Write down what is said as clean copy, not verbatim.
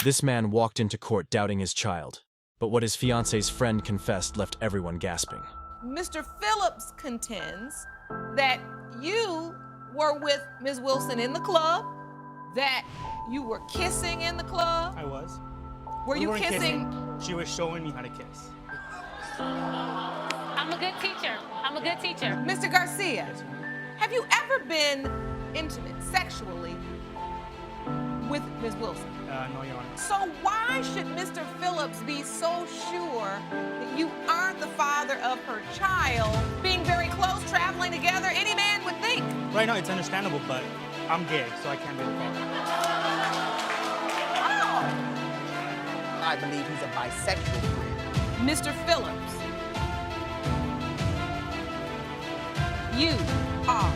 This man walked into court doubting his child, but what his fiance's friend confessed left everyone gasping. Mr. Phillips contends that you were with Ms. Wilson in the club, that you were kissing in the club. I was. Were We you weren't kissing? She was showing me how to kiss. I'm a good teacher. I'm a good teacher. Mr. Garcia, Yes, ma'am. have you ever been intimate sexually with Ms. Wilson? No, Your Honor. So why should Mr. Phillips be so sure that you aren't the father of her child? Being very close, traveling together, any man would think. Right now, it's understandable, but I'm gay, so I can't be the father. Oh, I believe he's a bisexual friend. Mr. Phillips, you are